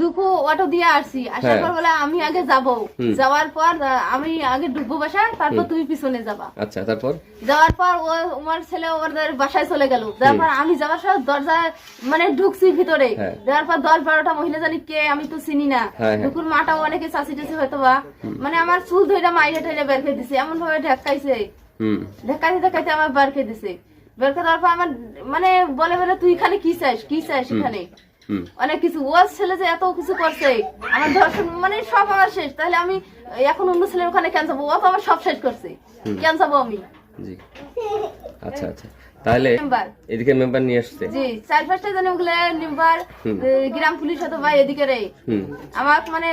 দুপুর অটো দিয়ে আসছি, আসার পর বলে আমি আগে যাব, যাওয়ার পর আমি আগে ডুববো বাসায়, তারপর তুমি পিছনে যাবা। আচ্ছা, তারপর যাওয়ার পর ও আমার ছেলে ওদের বাসায় চলে গেল। তারপর আমি যাওয়ার সময় দরজা মানে ঢুকছি ভিতরে, যাওয়ার পর 10-12টা মহিলা জানি কে, আমি তো চিনি না। দুপুর মাটাও অনেকে চাষি টাসি হয়তো বা, মানে আমার চুল ধরে মাইরে ঠাইরে বের করে দিছে, এমন ভাবে ঢেকাইছে, ঢেকাইতে আমার বের করে দিছে। বের করে দেওয়ার পর আমার মানে বলে তুই এখানে কি চাস এখানে অনেক কিছু। ও ছেলে যে এত কিছু করছে, আমার ধর্ষণ মানে সব আমার শেষ। তাহলে আমি এখন অন্য ছেলের ওখানে কেন যাবো? ও তো আমার সব শেষ করছে, কেন যাবো আমি? জি, আচ্ছা আচ্ছা। তাহলে এদিকে মেম্বার নিয়ে আসছে, জি 4-5টা জন ওগুলো মেম্বার, গ্রাম পুলিশ হতো ভাই এদিকে রে। আমার মানে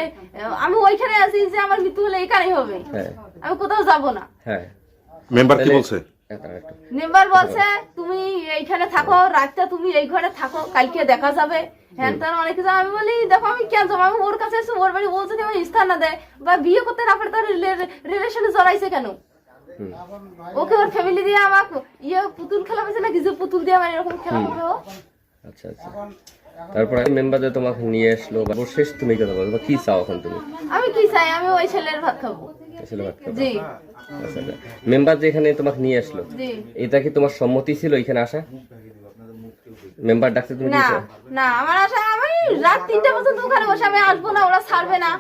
আমি ওইখানে আছি যে আমার মৃত্যু হলে এখানেই হবে, আমি কোথাও যাব না। হ্যাঁ, মেম্বার কি বলছে? মেম্বার বলছে তুমি এইখানে থাকো, রাতটা তুমি এই ঘরে থাকো, কালকে দেখা যাবে। হ্যাঁ, তার অনেক কিছু। আমি বলি দেখো আমি কেন যাবো? আমি ওর কাছে এসে ওর বাড়ি, ও যদি আমার স্থান না দেয় বা বিয়ে করতে না পারে, তার রিলেশনে জড়াইছে কেন? ওকে ওর ফ্যামিলি দিয়ে আমাকে পুতুল খেলা হয়েছে না, কিছু পুতুল দিয়ে আমার এরকম খেলা হবে। আচ্ছা আচ্ছা। তারপরে মেম্বার যে তোমাকে নিয়ে আসলো, শেষ তুমি কথা বলো, কি চাও এখন তুমি? আমি কি চাই? আমি ওই ছেলের ভাত খাবো। ছেলে ভাত খাবো, জি। আচ্ছা আচ্ছা। মেম্বার যেখানে তোমাকে নিয়ে আসলো, এটা কি তোমার সম্মতি ছিল এখানে আসা? মেম্বার ডাকতে তুমি না না, আমার আশা আমি রাত 3টা পর্যন্ত ওখানে বসে আমি আসবো না, ওরা ছাড়বে না।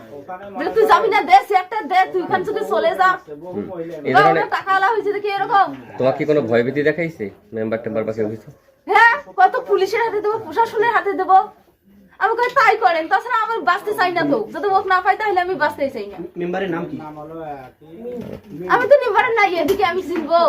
তুই যাবি না, দে একটা দে, তুই ওখান থেকে চলে যা। টাকা আলা হয়েছে দেখি এরকম। তোমার কি কোনো ভয়ভীতি দেখাইছে মেম্বার টেম্বার বা কেউ কিছু? হ্যাঁ, কত পুলিশের হাতে দেবো, প্রশাসনের হাতে দেবো। আমি কই তাই করেন, তাছাড়া আমি বাঁচতে চাই না। তো যদি ওক না পাই তাহলে আমি বাঁচতেই চাই না। মেম্বারের নাম কি? আমি তো মেম্বারের নাই, এদিকে আমি চিনবো।